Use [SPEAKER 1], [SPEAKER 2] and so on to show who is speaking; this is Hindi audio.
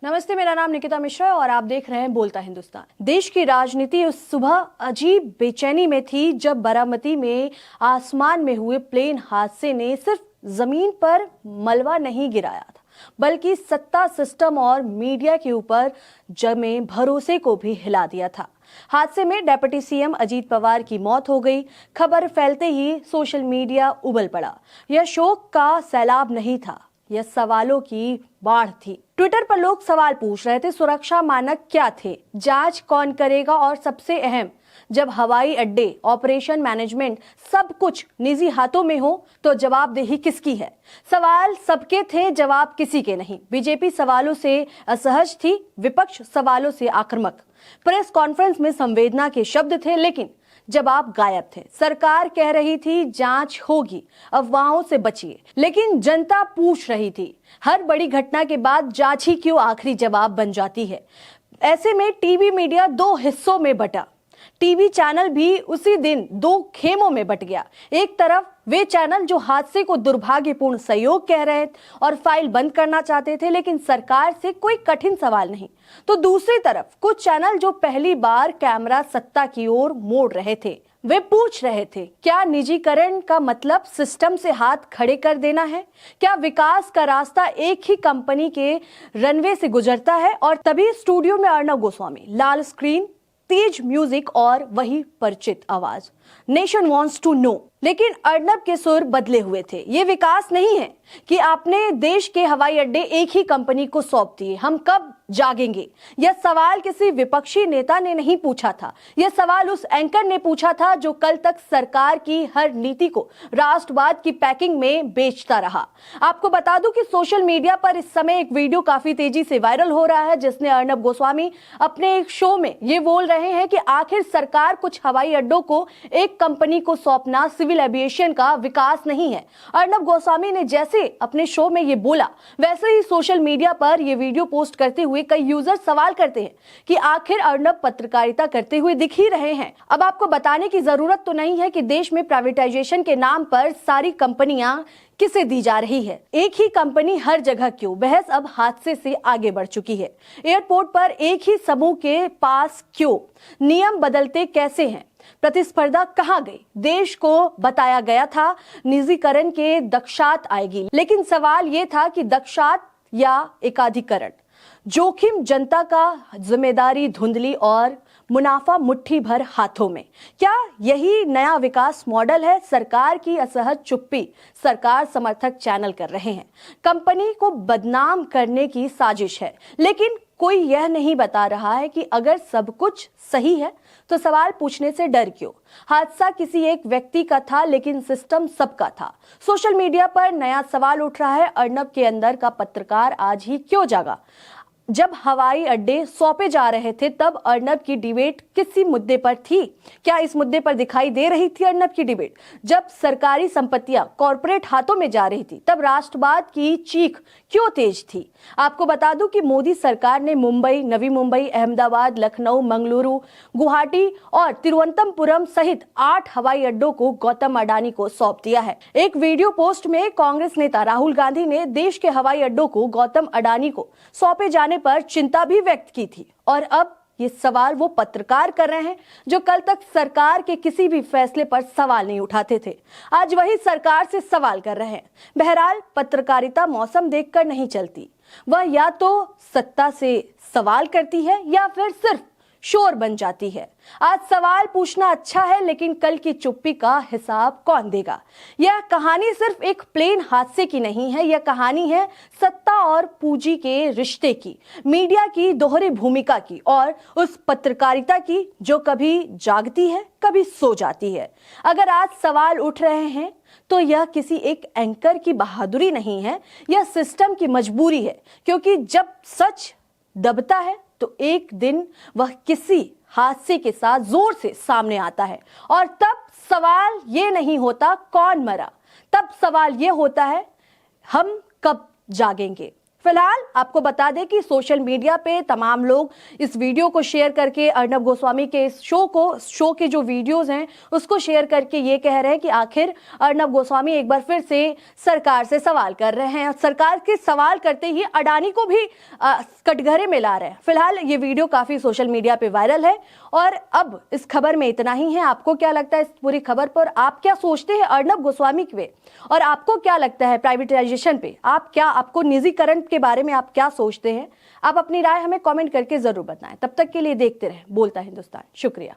[SPEAKER 1] नमस्ते, मेरा नाम निकिता मिश्रा है और आप देख रहे हैं बोलता हिंदुस्तान। देश की राजनीति उस सुबह अजीब बेचैनी में थी जब बारामती में आसमान में हुए प्लेन हादसे ने सिर्फ जमीन पर मलबा नहीं गिराया था, बल्कि सत्ता सिस्टम और मीडिया के ऊपर जमे भरोसे को भी हिला दिया था। हादसे में डिप्टी सीएम अजीत पवार की मौत हो गई। खबर फैलते ही सोशल मीडिया उबल पड़ा। यह शोक का सैलाब नहीं था, यह सवालों की बाढ़ थी। ट्विटर पर लोग सवाल पूछ रहे थे, सुरक्षा मानक क्या थे, जांच कौन करेगा, और सबसे अहम, जब हवाई अड्डे, ऑपरेशन मैनेजमेंट सब कुछ निजी हाथों में हो तो जवाबदेही किसकी है। सवाल सबके थे, जवाब किसी के नहीं। बीजेपी सवालों से असहज थी, विपक्ष सवालों से आक्रामक। प्रेस कॉन्फ्रेंस में संवेदना के शब्द थे, लेकिन जवाब गायब थे। सरकार कह रही थी जांच होगी, अफवाहों से बचिए, लेकिन जनता पूछ रही थी हर बड़ी घटना के बाद जांच ही क्यों आखिरी जवाब बन जाती है। ऐसे में टीवी मीडिया दो हिस्सों में बटा। टीवी चैनल भी उसी दिन दो खेमों में बट गया। एक तरफ वे चैनल जो हादसे को दुर्भाग्यपूर्ण संयोग कह रहे और फाइल बंद करना चाहते थे, लेकिन सरकार से कोई कठिन सवाल नहीं, तो दूसरी तरफ कुछ चैनल जो पहली बार कैमरा सत्ता की ओर मोड़ रहे थे। वे पूछ रहे थे, क्या निजीकरण का मतलब सिस्टम से हाथ खड़े कर देना है? क्या विकास का रास्ता एक ही कंपनी के रनवे से गुजरता है? और तभी स्टूडियो में अर्नब गोस्वामी, लाल स्क्रीन, तेज म्यूजिक और वही परिचित आवाज, नेशन वॉन्ट्स टू नो। लेकिन अर्नब के सुर बदले हुए थे। ये विकास नहीं है कि आपने देश के हवाई अड्डे एक ही कंपनी को सौंप दिए, हम कब जागेंगे। यह सवाल किसी विपक्षी नेता ने नहीं पूछा था, यह सवाल उस एंकर ने पूछा था जो कल तक सरकार की हर नीति को राष्ट्रवाद की पैकिंग में बेचता रहा। आपको बता दूं कि सोशल मीडिया पर इस समय एक वीडियो काफी तेजी से वायरल हो रहा है, जिसमें अर्नब गोस्वामी अपने एक शो में ये बोल रहे हैं कि आखिर सरकार कुछ हवाई अड्डों को एक कंपनी को सौंपना सिविल एविएशन का विकास नहीं है। अर्नब गोस्वामी ने जैसे अपने शो में ये बोला, वैसे ही सोशल मीडिया पर ये वीडियो पोस्ट करते हुए कई यूजर सवाल करते हैं कि आखिर अर्नब पत्रकारिता करते हुए दिख ही रहे हैं। अब आपको बताने की जरूरत तो नहीं है कि देश में प्राइवेटाइजेशन के नाम पर सारी कंपनियां किसे दी जा रही है। एक ही कंपनी हर जगह क्यों? बहस अब हादसे से आगे बढ़ चुकी है। एयरपोर्ट पर एक ही समूह के पास क्यों? नियम बदलते कैसे हैं? प्रतिस्पर्धा कहां गई? देश को बताया गया था निजीकरण के दक्षात आएगी, लेकिन सवाल यह था कि दक्षात या एकाधिकरण। जोखिम जनता का, जिम्मेदारी धुंधली और मुनाफा मुट्ठी भर हाथों में। क्या यही नया विकास मॉडल है? सरकार की असहज चुप्पी सरकार समर्थक चैनल कर रहे हैं। कंपनी को बदनाम करने की साजिश है, लेकिन कोई यह नहीं बता रहा है कि अगर सब कुछ सही है तो सवाल पूछने से डर क्यों? हादसा किसी एक व्यक्ति का था, लेकिन सिस्टम सबका था। सोशल मीडिया पर नया सवाल उठ रहा है, अर्नब के अंदर का पत्रकार आज ही क्यों जागा? जब हवाई अड्डे सौंपे जा रहे थे तब अर्नब की डिबेट किसी मुद्दे पर थी? क्या इस मुद्दे पर दिखाई दे रही थी अर्नब की डिबेट? जब सरकारी संपत्तियां कॉरपोरेट हाथों में जा रही थी तब राष्ट्रवाद की चीख क्यों तेज थी? आपको बता दूं कि मोदी सरकार ने मुंबई, नवी मुंबई, अहमदाबाद, लखनऊ, मंगलुरु, गुवाहाटी और तिरुवनंतपुरम सहित 8 हवाई अड्डों को गौतम अडानी को सौंप दिया है। एक वीडियो पोस्ट में कांग्रेस नेता राहुल गांधी ने देश के हवाई अड्डों को गौतम अडानी को सौंपे जाने पर चिंता भी व्यक्त की थी। और अब ये सवाल वो पत्रकार कर रहे हैं जो कल तक सरकार के किसी भी फैसले पर सवाल नहीं उठाते थे, आज वही सरकार से सवाल कर रहे हैं। बहरहाल पत्रकारिता मौसम देखकर नहीं चलती, वह या तो सत्ता से सवाल करती है या फिर सिर्फ शोर बन जाती है। आज सवाल पूछना अच्छा है, लेकिन कल की चुप्पी का हिसाब कौन देगा? यह कहानी सिर्फ एक प्लेन हादसे की नहीं है, यह कहानी है सत्ता और पूंजी के रिश्ते की, मीडिया की दोहरी भूमिका की और उस पत्रकारिता की जो कभी जागती है, कभी सो जाती है। अगर आज सवाल उठ रहे हैं तो यह किसी एक एंकर की बहादुरी नहीं है, यह सिस्टम की मजबूरी है, क्योंकि जब सच दबता है तो एक दिन वह किसी हादसे के साथ जोर से सामने आता है। और तब सवाल ये नहीं होता कौन मरा, तब सवाल ये होता है हम कब जागेंगे। फिलहाल आपको बता दें कि सोशल मीडिया पे तमाम लोग इस वीडियो को शेयर करके अर्नब गोस्वामी के इस शो के जो वीडियोस हैं उसको शेयर करके ये कह रहे हैं कि आखिर अर्नब गोस्वामी एक बार फिर से सरकार से सवाल कर रहे हैं और सरकार के सवाल करते ही अडानी को भी कटघरे में ला रहे हैं। फिलहाल ये वीडियो काफी सोशल मीडिया पे वायरल है और अब इस खबर में इतना ही है। आपको क्या लगता है इस पूरी खबर पर? आप क्या सोचते हैं अर्नब गोस्वामी पे और आपको क्या लगता है प्राइवेटाइजेशन पे? आपको निजीकरण के बारे में आप क्या सोचते हैं? आप अपनी राय हमें कमेंट करके जरूर बताएं। तब तक के लिए देखते रहें बोलता हिंदुस्तान। शुक्रिया।